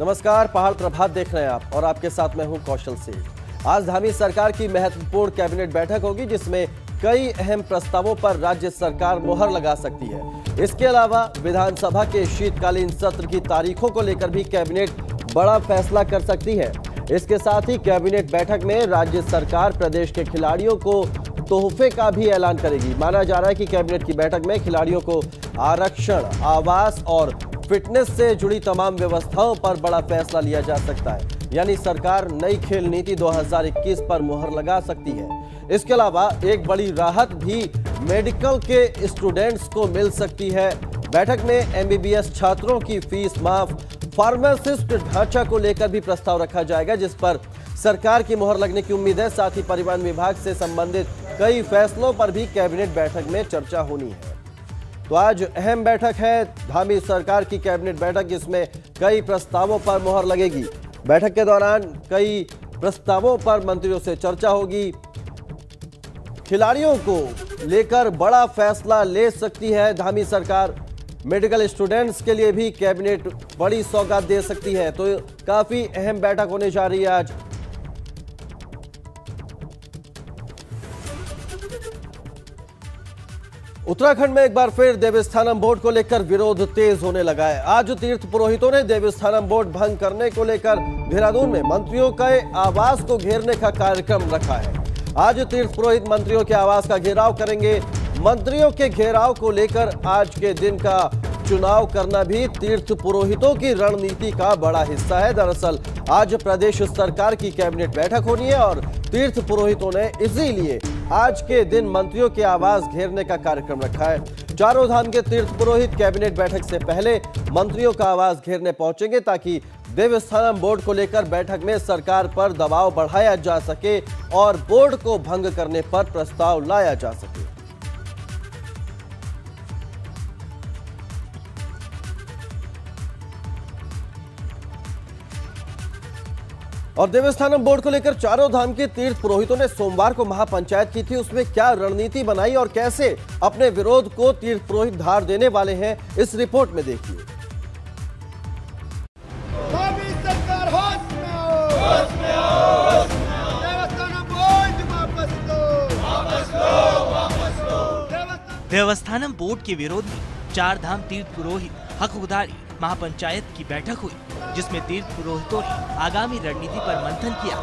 नमस्कार, पहाड़ प्रभात देख रहे हैं आप और आपके साथ मैं हूं कौशल सेठ। आज धामी सरकार की महत्वपूर्ण कैबिनेट बैठक होगी जिसमें कई अहम प्रस्तावों पर राज्य सरकार मोहर लगा सकती है। इसके अलावा विधानसभा के शीतकालीन सत्र की तारीखों को लेकर भी कैबिनेट बड़ा फैसला कर सकती है। इसके साथ ही कैबिनेट बैठक में राज्य सरकार प्रदेश के खिलाड़ियों को तोहफे का भी ऐलान करेगी। माना जा रहा है कि कैबिनेट की बैठक में खिलाड़ियों को आरक्षण, आवास और फिटनेस से जुड़ी तमाम व्यवस्थाओं पर बड़ा फैसला लिया जा सकता है। यानी सरकार नई खेल नीति 2021 पर मुहर लगा सकती है। इसके अलावा एक बड़ी राहत भी मेडिकल के स्टूडेंट्स को मिल सकती है। बैठक में एमबीबीएस छात्रों की फीस माफ, फार्मासिस्ट ढांचा को लेकर भी प्रस्ताव रखा जाएगा जिस पर सरकार की मुहर लगने की उम्मीद है। साथ ही परिवहन विभाग से संबंधित कई फैसलों पर भी कैबिनेट बैठक में चर्चा होनी है। तो आज अहम बैठक है धामी सरकार की कैबिनेट बैठक, जिसमें कई प्रस्तावों पर मुहर लगेगी। बैठक के दौरान कई प्रस्तावों पर मंत्रियों से चर्चा होगी। खिलाड़ियों को लेकर बड़ा फैसला ले सकती है धामी सरकार। मेडिकल स्टूडेंट्स के लिए भी कैबिनेट बड़ी सौगात दे सकती है। तो काफी अहम बैठक होने जा रही है आज। उत्तराखंड में एक बार फिर देवस्थानम बोर्ड को लेकर विरोध तेज होने लगा है। आज तीर्थ पुरोहितों ने देवस्थानम बोर्ड भंग करने को लेकर देहरादून में मंत्रियों के आवास को घेरने का कार्यक्रम रखा है। आज तीर्थ पुरोहित मंत्रियों के आवास का घेराव करेंगे। मंत्रियों के घेराव को लेकर आज के दिन का चुनाव करना भी तीर्थ पुरोहितों की रणनीति का बड़ा हिस्सा है। दरअसल आज प्रदेश सरकार की कैबिनेट बैठक होनी है और तीर्थ पुरोहितों ने इसीलिए आज के दिन मंत्रियों के आवास घेरने का कार्यक्रम रखा है। चारों धाम के तीर्थ पुरोहित कैबिनेट बैठक से पहले मंत्रियों का आवास घेरने पहुंचेंगे ताकि देवस्थानम बोर्ड को लेकर बैठक में सरकार पर दबाव बढ़ाया जा सके और बोर्ड को भंग करने पर प्रस्ताव लाया जा सके। और देवस्थानम बोर्ड को लेकर चारों धाम के तीर्थ पुरोहितों ने सोमवार को महापंचायत की थी। उसमें क्या रणनीति बनाई और कैसे अपने विरोध को तीर्थ पुरोहित धार देने वाले हैं, इस रिपोर्ट में देखिए। सरकार होश में आओ, होश में आओ, देवस्थानम बोर्ड वापस लो, वापस लो, वापस लो। देवस्थानम बोर्ड के विरोध में चार धाम तीर्थ पुरोहित हकदारी महापंचायत की बैठक हुई जिसमें तीर्थ पुरोहितों ने आगामी रणनीति पर मंथन किया।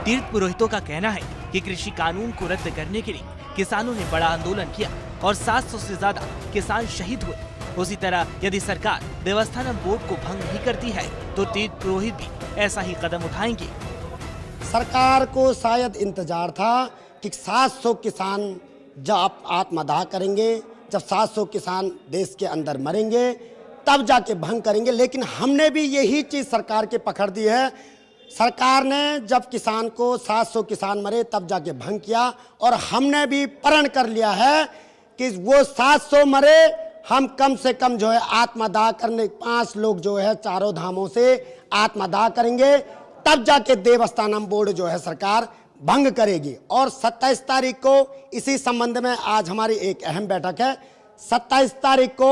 तीर्थ पुरोहितों का कहना है कि कृषि कानून को रद्द करने के लिए किसानों ने बड़ा आंदोलन किया और 700 से ज्यादा किसान शहीद हुए। उसी तरह यदि सरकार देवस्थानम बोर्ड को भंग नहीं करती है तो तीर्थ पुरोहित भी ऐसा ही कदम उठाएंगे। सरकार को शायद इंतजार था कि 700 किसान जब आत्मदाह करेंगे, जब 700 किसान देश के अंदर मरेंगे तब जाके भंग करेंगे। लेकिन हमने भी यही चीज़ सरकार के पकड़ दी है। सरकार ने जब किसान को 700 किसान मरे तब जाके भंग किया और हमने भी प्रण कर लिया है कि वो 700 मरे, हम कम से कम जो है आत्मदाह करने 5 लोग जो है चारों धामों से आत्मदाह करेंगे तब जाके देवस्थानम बोर्ड जो है सरकार भंग करेगी। और 27 तारीख को इसी संबंध में आज हमारी एक अहम बैठक है। 27 तारीख को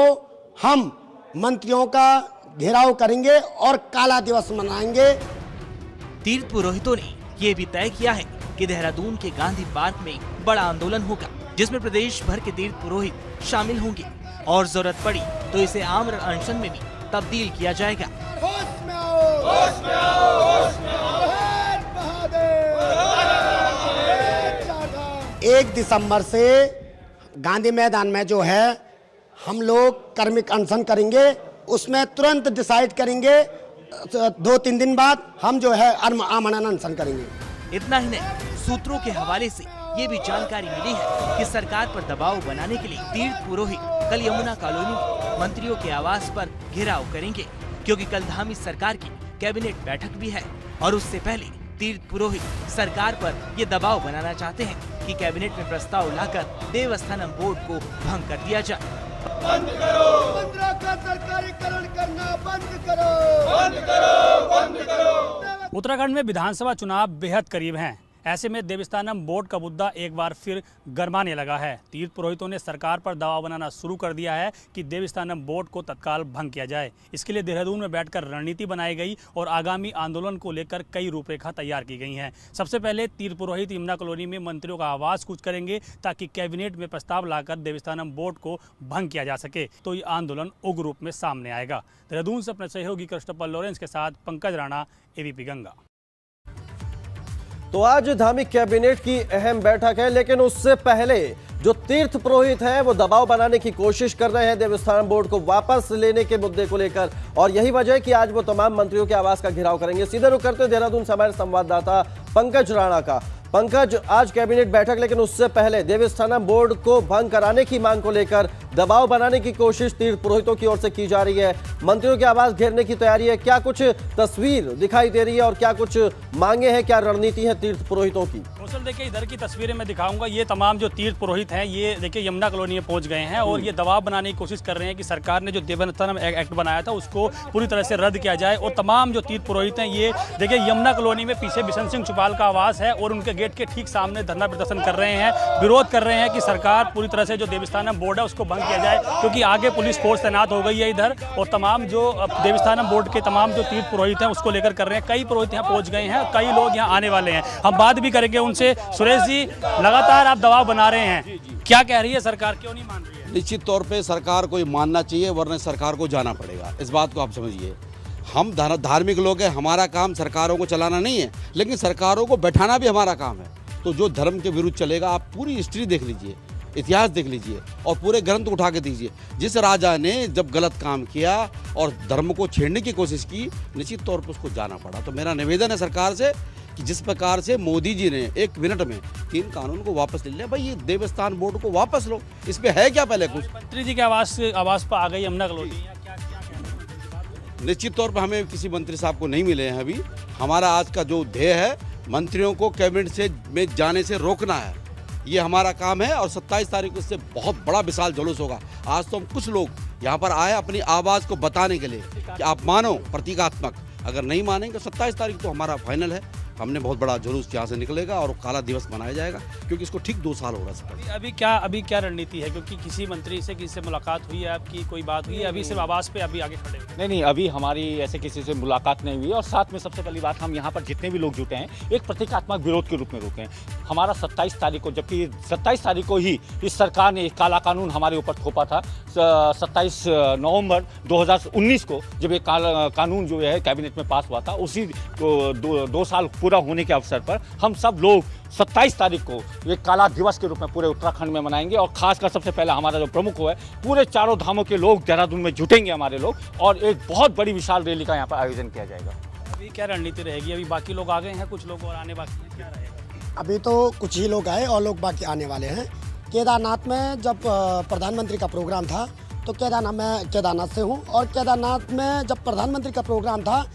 हम मंत्रियों का घेराव करेंगे और काला दिवस मनाएंगे। तीर्थ पुरोहितों ने ये भी तय किया है कि देहरादून के गांधी पार्क में बड़ा आंदोलन होगा जिसमें प्रदेश भर के तीर्थ पुरोहित शामिल होंगे और जरूरत पड़ी तो इसे आमरण अनशन में भी तब्दील किया जाएगा। होश में आओ, होश में आओ, होश में आओ। 1 दिसंबर से गांधी मैदान में जो है हम लोग कर्मिक अनशन करेंगे। उसमें तुरंत डिसाइड करेंगे 2-3 दिन बाद हम जो है आमरण अनशन करेंगे। इतना ही नहीं, सूत्रों के हवाले से ये भी जानकारी मिली है कि सरकार पर दबाव बनाने के लिए तीर्थ पुरोहित कल यमुना कॉलोनी में मंत्रियों के आवास पर घेराव करेंगे क्योंकि कल धामी सरकार की कैबिनेट बैठक भी है और उससे पहले तीर्थ पुरोहित सरकार पर ये दबाव बनाना चाहते हैं कि कैबिनेट में प्रस्ताव लाकर देवस्थानम बोर्ड को भंग कर दिया जाए। बंद करो, मंत्रियों का सरकारीकरण करना बंद करो, बंद करो, बंद करो। उत्तराखंड में विधानसभा चुनाव बेहद करीब हैं। ऐसे में देवस्थानम बोर्ड का मुद्दा एक बार फिर गरमाने लगा है। तीर्थ पुरोहितों ने सरकार पर दबाव बनाना शुरू कर दिया है कि देवस्थानम बोर्ड को तत्काल भंग किया जाए। इसके लिए देहरादून में बैठकर रणनीति बनाई गई और आगामी आंदोलन को लेकर कई रूपरेखा तैयार की गई हैं। सबसे पहले तीर्थ पुरोहित यमुना कॉलोनी में मंत्रियों का आवाज कूच करेंगे ताकि कैबिनेट में प्रस्ताव लाकर देवस्थानम बोर्ड को भंग किया जा सके, तो ये आंदोलन उग्र रूप में सामने आएगा। देहरादून से अपने सहयोगी क्रिस्टोफर लॉरेंस के साथ पंकज राणा, एबीपी गंगा। तो आज धामी कैबिनेट की अहम बैठक है, लेकिन उससे पहले जो तीर्थ पुरोहित हैं वो दबाव बनाने की कोशिश कर रहे हैं देवस्थानम बोर्ड को वापस लेने के मुद्दे को लेकर, और यही वजह है कि आज वो तमाम मंत्रियों के आवास का घेराव करेंगे। सीधे रुख करते देहरादून से हमारे संवाददाता पंकज राणा का। पंकज, आज कैबिनेट बैठक, लेकिन उससे पहले देवस्थानम बोर्ड को भंग कराने की मांग को लेकर दबाव बनाने की कोशिश तीर्थ पुरोहितों की ओर से की जा रही है। मंत्रियों के आवास घेरने की तैयारी है। क्या कुछ तस्वीर दिखाई दे रही है और क्या कुछ मांगे हैं, क्या रणनीति है तीर्थ पुरोहितों की? कौशल, देखिए इधर की तस्वीरें मैं दिखाऊंगा। ये तमाम जो तीर्थ पुरोहित हैं ये देखिए यमुना कॉलोनी में पहुंच गए हैं और ये दबाव बनाने की कोशिश कर रहे हैं कि सरकार ने जो देवस्थानम एक्ट बनाया था उसको पूरी तरह से रद्द किया जाए। और तमाम जो तीर्थ पुरोहित हैं ये देखिए यमुना कॉलोनी में पीछे बिशन सिंह चुपाल का आवास है और उनके गेट के ठीक सामने धरना प्रदर्शन कर रहे हैं, विरोध कर रहे हैं कि सरकार पूरी तरह से जो देवस्थानम बोर्ड है उसको भंग किया जाए, क्योंकि आगे पुलिस फोर्स तैनात हो गई है इधर। और तमाम जो देवस्थानम बोर्ड के तमाम जो तीर्थ पुरोहित हैं उसको लेकर कर रहे हैं। कई पुरोहित यहाँ पहुंच गए हैं, कई लोग यहाँ आने वाले हैं, हम बात भी करेंगे उनसे। सुरेश जी, लगातार आप दबाव बना रहे हैं, क्या कह रही है सरकार, क्यों नहीं मान रही है? निश्चित तौर पे सरकार को ये मानना चाहिए, वरना सरकार को जाना पड़ेगा। इस बात को आप समझिए। हम धार्मिक लोग हैं, हमारा काम सरकारों को चलाना नहीं है, लेकिन सरकारों को बैठाना भी हमारा काम है। तो जो धर्म के विरुद्ध चलेगा, आप पूरी हिस्ट्री देख लीजिए, इतिहास देख लीजिए और पूरे ग्रंथ उठा के दीजिए। जिस राजा ने जब गलत काम किया और धर्म को छेड़ने की कोशिश की, निश्चित तौर पर उसको जाना पड़ा। तो मेरा निवेदन है सरकार से कि जिस प्रकार से मोदी जी ने 1 मिनट में 3 कानून को वापस ले लिया, भाई ये देवस्थान बोर्ड को वापस लो। इस पे है क्या पहले कुछ? मंत्री जी के आवास पर आ गई यमुना कॉलोनी। निश्चित तौर पर हमें किसी मंत्री साहब को नहीं मिले हैं अभी। हमारा आज का जो ध्येय है, मंत्रियों को कैबिनेट से में जाने से रोकना है, ये हमारा काम है। और 27 तारीख को इससे बहुत बड़ा विशाल जुलूस होगा। आज तो हम कुछ लोग यहाँ पर आए अपनी आवाज़ को बताने के लिए कि आप मानो, प्रतीकात्मक। अगर नहीं मानेंगे 27 तारीख तो हमारा फाइनल है, हमने बहुत बड़ा जुलूस यहाँ से निकलेगा और काला दिवस मनाया जाएगा, क्योंकि इसको ठीक 2 साल हो रहा है। अभी क्या रणनीति है, क्योंकि किसी मंत्री से किसी से मुलाकात हुई है आपकी, कोई बात हुई है? अभी सिर्फ आवास पे अभी आगे खड़े हुए? नहीं, अभी हमारी ऐसे किसी से मुलाकात नहीं हुई। और साथ में सबसे पहली बात, हम यहाँ पर जितने भी लोग जुटे हैं एक प्रतीकात्मक विरोध के रूप में रुके हैं। हमारा 27 तारीख को, जबकि 27 तारीख को ही इस सरकार ने एक काला कानून हमारे ऊपर थोपा था। 27 नवंबर 2019 को जब एक कानून जो है कैबिनेट में पास हुआ था, उसी 2 साल पूरा होने के अवसर पर हम सब लोग 27 तारीख को एक काला दिवस के रूप में पूरे उत्तराखंड में मनाएंगे। और खासकर सबसे पहले हमारा जो प्रमुख है, पूरे चारों धामों के लोग देहरादून में जुटेंगे हमारे लोग, और एक बहुत बड़ी विशाल रैली का यहाँ पर आयोजन किया जाएगा। अभी क्या रणनीति रहेगी? अभी बाकी लोग आ गए हैं, कुछ लोग और आने बाकी हैं, क्या रहेगा? अभी तो कुछ ही लोग आए और लोग बाकी आने वाले हैं। केदारनाथ में जब प्रधानमंत्री का प्रोग्राम था तो मैं केदारनाथ से हूँ, और केदारनाथ में जब प्रधानमंत्री का प्रोग्राम था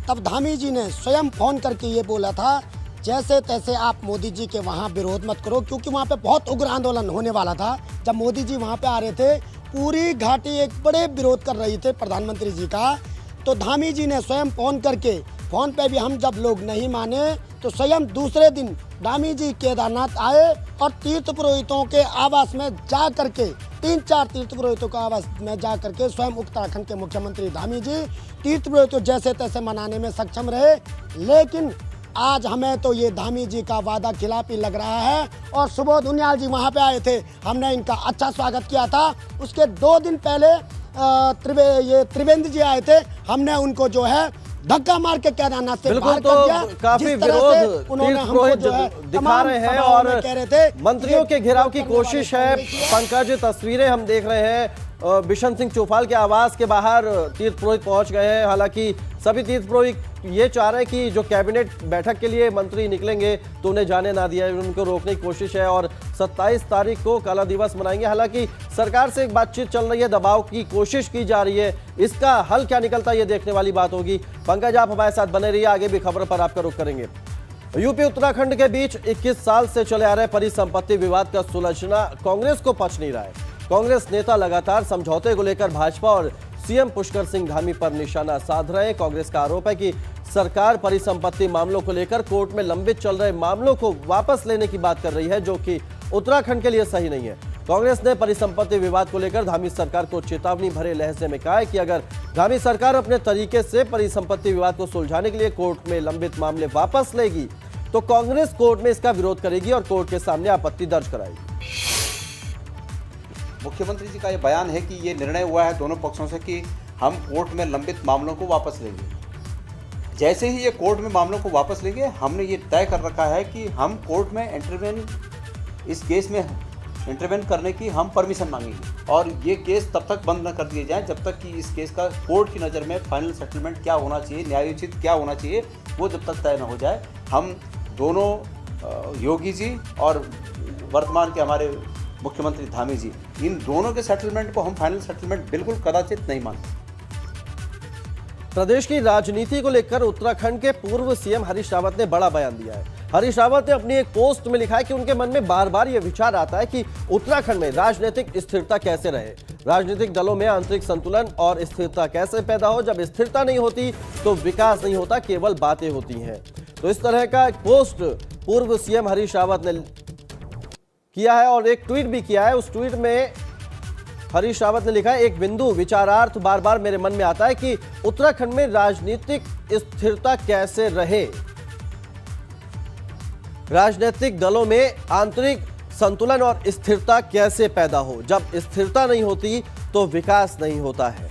तब धामी जी ने स्वयं फ़ोन करके ये बोला था, जैसे तैसे आप मोदी जी के वहाँ विरोध मत करो, क्योंकि वहाँ पे बहुत उग्र आंदोलन होने वाला था। जब मोदी जी वहाँ पे आ रहे थे, पूरी घाटी एक बड़े विरोध कर रही थे प्रधानमंत्री जी का। तो धामी जी ने स्वयं फ़ोन करके, फ़ोन पे भी हम जब लोग नहीं माने तो स्वयं दूसरे दिन धामी जी केदारनाथ आए और तीर्थ पुरोहितों के आवास में जा करके, 3-4 तीर्थ पुरोहितों के आवास में जा करके स्वयं उत्तराखंड के मुख्यमंत्री धामी जी तीर्थ पुरोहितों जैसे तैसे मनाने में सक्षम रहे। लेकिन आज हमें तो ये धामी जी का वादा खिलाफी लग रहा है। और सुबोध उनियाल जी वहाँ पे आए थे, हमने इनका अच्छा स्वागत किया था। उसके 2 दिन पहले त्रिवेंद्र जी आए थे, हमने उनको जो है धक्का मार के केदारनाथ से बाहर कर दिया। काफी विरोध तीर्थ पुरोहित दिखा रहे हैं और कह रहे थे मंत्रियों के घेराव की कोशिश है। पंकज, तस्वीरें हम देख रहे हैं, बिशन सिंह चौपाल के आवास के बाहर तीर्थ पुरोहित पहुंच गए हैं। हालांकि सभी तीर्थ पुरोहित ये चाह रहे हैं कि जो कैबिनेट बैठक के लिए मंत्री निकलेंगे तो उन्हें जाने ना दिया, उनको रोकने की कोशिश है और 27 तारीख को काला दिवस मनाएंगे। हालांकि सरकार से एक बातचीत चल रही है, दबाव की कोशिश की जा रही है, इसका हल क्या निकलता है ये देखने वाली बात होगी। पंकज, आप हमारे साथ बने रहिए, आगे भी खबर पर आपका रुख करेंगे। यूपी उत्तराखंड के बीच 21 साल से चले आ रहे परिसंपत्ति विवाद का सुलझना कांग्रेस को पच नहीं रहा है। कांग्रेस नेता लगातार समझौते को लेकर भाजपा और सीएम पुष्कर सिंह धामी पर निशाना साध रहे हैं। कांग्रेस का आरोप है कि सरकार परिसंपत्ति मामलों को लेकर कोर्ट में लंबित चल रहे मामलों को वापस लेने की बात कर रही है, जो कि उत्तराखंड के लिए सही नहीं है। कांग्रेस ने परिसंपत्ति विवाद को लेकर धामी सरकार को चेतावनी भरे लहजे में कहा है कि अगर धामी सरकार अपने तरीके से परिसंपत्ति विवाद को सुलझाने के लिए कोर्ट में लंबित मामले वापस लेगी तो कांग्रेस कोर्ट में इसका विरोध करेगी और कोर्ट के सामने आपत्ति दर्ज कराएगी। मुख्यमंत्री जी का ये बयान है कि ये निर्णय हुआ है दोनों पक्षों से कि हम कोर्ट में लंबित मामलों को वापस लेंगे। जैसे ही ये कोर्ट में मामलों को वापस लेंगे, हमने ये तय कर रखा है कि हम कोर्ट में इस केस में इंटरवेन करने की हम परमिशन मांगेंगे और ये केस तब तक बंद न कर दिए जाएं जब तक कि इस केस का कोर्ट की नज़र में फाइनल सेटलमेंट क्या होना चाहिए, न्यायोचित क्या होना चाहिए, वो जब तक तय न हो जाए। हम दोनों योगी जी और वर्तमान के हमारे मुख्यमंत्री धामी जी, इन दोनों के सेटलमेंट को हम फाइनल सेटलमेंट बिल्कुल कदाचित नहीं मानते। प्रदेश की राजनीति को लेकर उत्तराखंड के पूर्व सीएम हरीश रावत ने बड़ा बयान दिया है। हरीश रावत ने अपनी एक पोस्ट में लिखा है कि उनके मन में बार बार यह विचार आता है कि उत्तराखंड में राजनीतिक स्थिरता कैसे रहे, राजनीतिक दलों में आंतरिक संतुलन और स्थिरता कैसे पैदा हो। जब स्थिरता नहीं होती तो विकास नहीं होता, केवल बातें होती हैं। तो इस तरह का एक पोस्ट पूर्व सीएम हरीश रावत ने किया है और एक ट्वीट भी किया है। उस ट्वीट में हरीश रावत ने लिखा है, एक बिंदु विचारार्थ बार बार मेरे मन में आता है कि उत्तराखंड में राजनीतिक स्थिरता कैसे रहे, राजनीतिक दलों में आंतरिक संतुलन और स्थिरता कैसे पैदा हो। जब स्थिरता नहीं होती तो विकास नहीं होता है।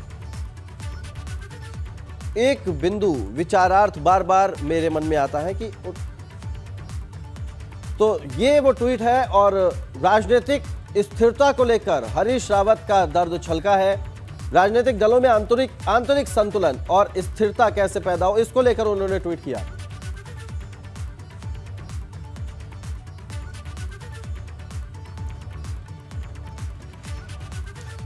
एक बिंदु विचारार्थ बार बार मेरे मन में आता है कि तो ये वो ट्वीट है और राजनीतिक स्थिरता को लेकर हरीश रावत का दर्द छलका है। राजनीतिक दलों में आंतरिक संतुलन और स्थिरता कैसे पैदा हो, इसको लेकर उन्होंने ट्वीट किया।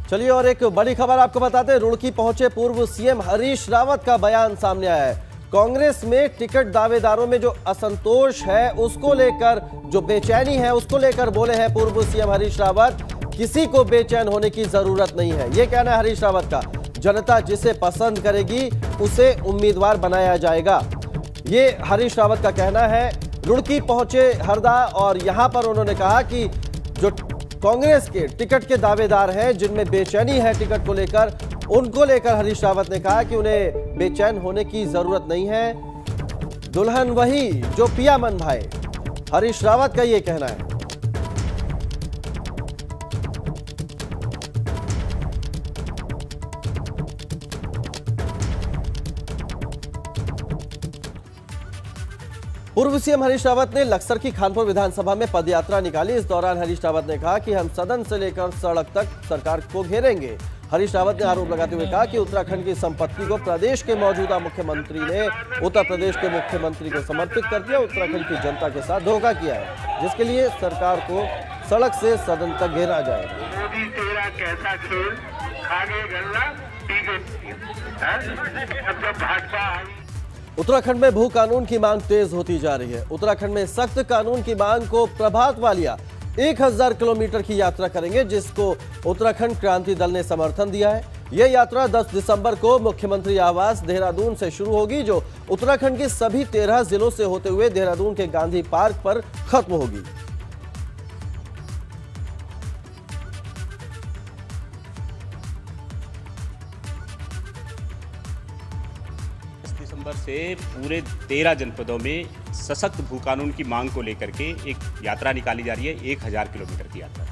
चलिए और एक बड़ी खबर आपको बताते हैं। रुड़की पहुंचे पूर्व सीएम हरीश रावत का बयान सामने आया है। कांग्रेस में टिकट दावेदारों में जो असंतोष है उसको लेकर, जो बेचैनी है उसको लेकर बोले हैं पूर्व सीएम हरीश रावत, किसी को बेचैन होने की जरूरत नहीं है। यह कहना है हरीश रावत का। जनता जिसे पसंद करेगी उसे उम्मीदवार बनाया जाएगा, ये हरीश रावत का कहना है। रुड़की पहुंचे हरदा और यहां पर उन्होंने कहा कि जो कांग्रेस के टिकट के दावेदार हैं, जिनमें बेचैनी है टिकट को लेकर, उनको लेकर हरीश रावत ने कहा कि उन्हें बेचैन होने की जरूरत नहीं है, दुल्हन वही जो पिया मन भाए। हरीश रावत का ये कहना है। पूर्व सीएम हरीश रावत ने लक्सर की खानपुर विधानसभा में पदयात्रा निकाली। इस दौरान हरीश रावत ने कहा कि हम सदन से लेकर सड़क तक सरकार को घेरेंगे। हरीश रावत ने आरोप लगाते हुए कहा कि उत्तराखंड की संपत्ति को प्रदेश के मौजूदा मुख्यमंत्री ने उत्तर प्रदेश के मुख्यमंत्री को समर्पित कर दिया, उत्तराखंड की जनता के साथ धोखा किया है, जिसके लिए सरकार को सड़क से सदन तक घेरा जाएगा। मोदी तेरा कैसा खेल खागे गल्ला अब जब भाजपा आई। उत्तराखंड में भू कानून की मांग तेज होती जा रही है। उत्तराखंड में सख्त कानून की मांग को प्रभात वालिया 1000 किलोमीटर की यात्रा करेंगे, जिसको उत्तराखंड क्रांति दल ने समर्थन दिया है। यह यात्रा 10 दिसंबर को मुख्यमंत्री आवास देहरादून से शुरू होगी, जो उत्तराखंड के सभी 13 जिलों से होते हुए देहरादून के गांधी पार्क पर खत्म होगी। दिसंबर से पूरे 13 जनपदों में सशक्त भू कानून की मांग को लेकर के एक यात्रा निकाली जा रही है, 1000 किलोमीटर की यात्रा।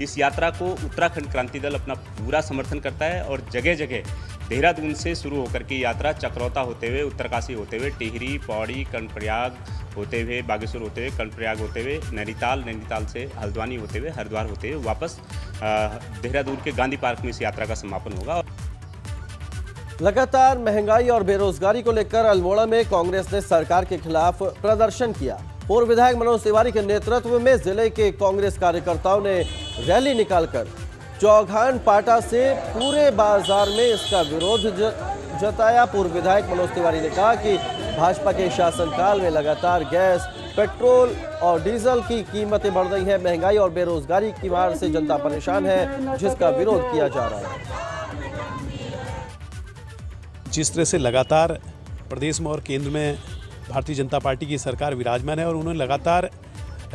इस यात्रा को उत्तराखंड क्रांति दल अपना पूरा समर्थन करता है और जगह जगह देहरादून से शुरू होकर के यात्रा चक्रौता होते हुए, उत्तरकाशी होते हुए, टिहरी, पौड़ी, कर्णप्रयाग होते हुए, बागेश्वर होते हुए, कर्णप्रयाग होते हुए, नैनीताल से हल्द्वानी होते हुए, हरिद्वार होते हुए वापस देहरादून के गांधी पार्क में इस यात्रा का समापन होगा। लगातार महंगाई और बेरोजगारी को लेकर अल्मोड़ा में कांग्रेस ने सरकार के खिलाफ प्रदर्शन किया। पूर्व विधायक मनोज तिवारी के नेतृत्व में जिले के कांग्रेस कार्यकर्ताओं ने रैली निकालकर चौघान पाटा से पूरे बाजार में इसका विरोध जताया। पूर्व विधायक मनोज तिवारी ने कहा कि भाजपा के शासनकाल में लगातार गैस, पेट्रोल और डीजल की कीमतें बढ़ रही हैं। महंगाई और बेरोजगारी की मार से जनता परेशान है, जिसका विरोध किया जा रहा है। जिस तरह से लगातार प्रदेश में और केंद्र में भारतीय जनता पार्टी की सरकार विराजमान है और उन्होंने लगातार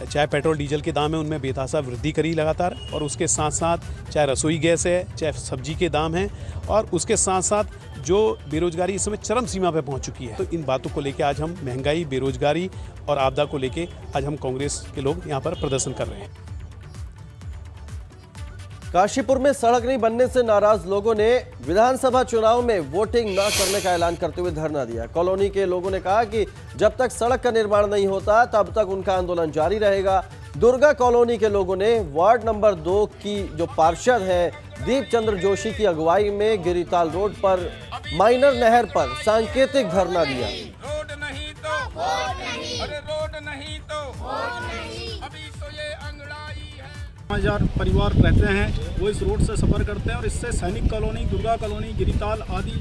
चाहे पेट्रोल डीजल के दाम है उनमें बेतहाशा वृद्धि करी लगातार, और उसके साथ साथ चाहे रसोई गैस है, चाहे सब्जी के दाम हैं, और उसके साथ साथ जो बेरोजगारी इस समय चरम सीमा पर पहुंच चुकी है। तो इन बातों को लेकर आज हम महंगाई, बेरोजगारी और आपदा को लेकर आज हम कांग्रेस के लोग यहाँ पर प्रदर्शन कर रहे हैं। काशीपुर में सड़क नहीं बनने से नाराज लोगों ने विधानसभा चुनाव में वोटिंग न करने का ऐलान करते हुए धरना दिया। कॉलोनी के लोगों ने कहा कि जब तक सड़क का निर्माण नहीं होता तब तक उनका आंदोलन जारी रहेगा। दुर्गा कॉलोनी के लोगों ने वार्ड नंबर 2 की जो पार्षद हैं दीप चंद्र जोशी की अगुवाई में गिरिताल रोड पर माइनर नहर पर सांकेतिक धरना दिया। रोड नहीं तो वोट नहीं, अरे रोड नहीं तो वोट नहीं, अभी तो ये अंगड़ाई है। 5000 परिवार रहते हैं, वो इस रोड से सफ़र करते हैं और इससे सैनिक कॉलोनी, दुर्गा कॉलोनी, गिरिताल आदि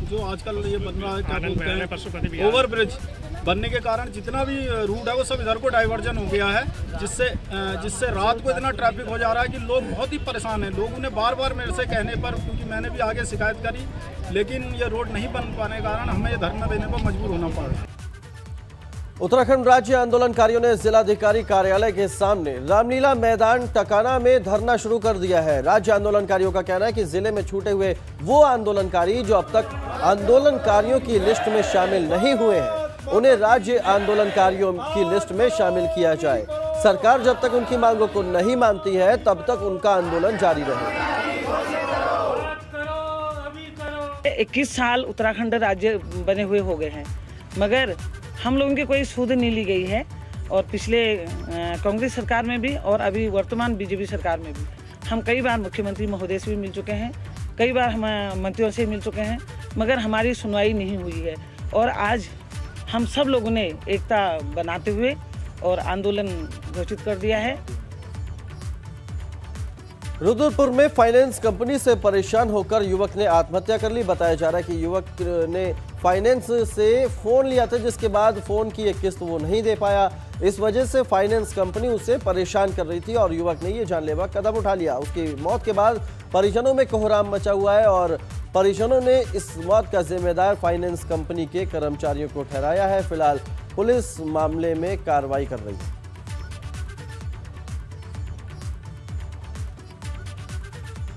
जो आजकल ये बन रहा है क्या बोलते हैं ओवरब्रिज बनने के कारण जितना भी रूट है वो सब इधर को डाइवर्जन हो गया है, जिससे रात को इतना ट्रैफिक हो जा रहा है कि लोग बहुत ही परेशान हैं। लोगों ने बार बार मेरे से कहने पर, क्योंकि मैंने भी आगे शिकायत करी, लेकिन ये रोड नहीं बन पाने के कारण हमें ये धरना देने को मजबूर होना पड़ा। उत्तराखंड राज्य आंदोलनकारियों ने जिलाधिकारी कार्यालय के सामने रामलीला मैदान टकाना में धरना शुरू कर दिया है। राज्य आंदोलनकारियों का कहना है कि जिले में छूटे हुए वो आंदोलनकारी जो अब तक आंदोलनकारियों की लिस्ट में शामिल नहीं हुए हैं, उन्हें राज्य आंदोलनकारियों की लिस्ट में शामिल किया जाए। सरकार जब तक उनकी मांगों को नहीं मानती है तब तक उनका आंदोलन जारी रहेगा। 21 साल उत्तराखंड राज्य बने हुए हो गए हैं, मगर हम लोगों की कोई सूध नहीं ली गई है। और पिछले कांग्रेस सरकार में भी और अभी वर्तमान बीजेपी सरकार में भी हम कई बार मुख्यमंत्री महोदय से भी मिल चुके हैं, कई बार हम मंत्रियों से मिल चुके हैं, मगर हमारी सुनवाई नहीं हुई है। और आज हम सब लोगों ने एकता बनाते हुए और आंदोलन घोषित कर दिया है। रुद्रपुर में फाइनेंस कंपनी से परेशान होकर युवक ने आत्महत्या कर ली। बताया जा रहा है कि युवक ने फाइनेंस से फोन लिया था, जिसके बाद फोन की एक किस्त वो नहीं दे पाया। इस वजह से फाइनेंस कंपनी उसे परेशान कर रही थी और युवक ने ये जानलेवा कदम उठा लिया। उसकी मौत के बाद परिजनों में कोहराम मचा हुआ है और परिजनों ने इस मौत का जिम्मेदार फाइनेंस कंपनी के कर्मचारियों को ठहराया है। फिलहाल पुलिस मामले में कार्रवाई कर रही है।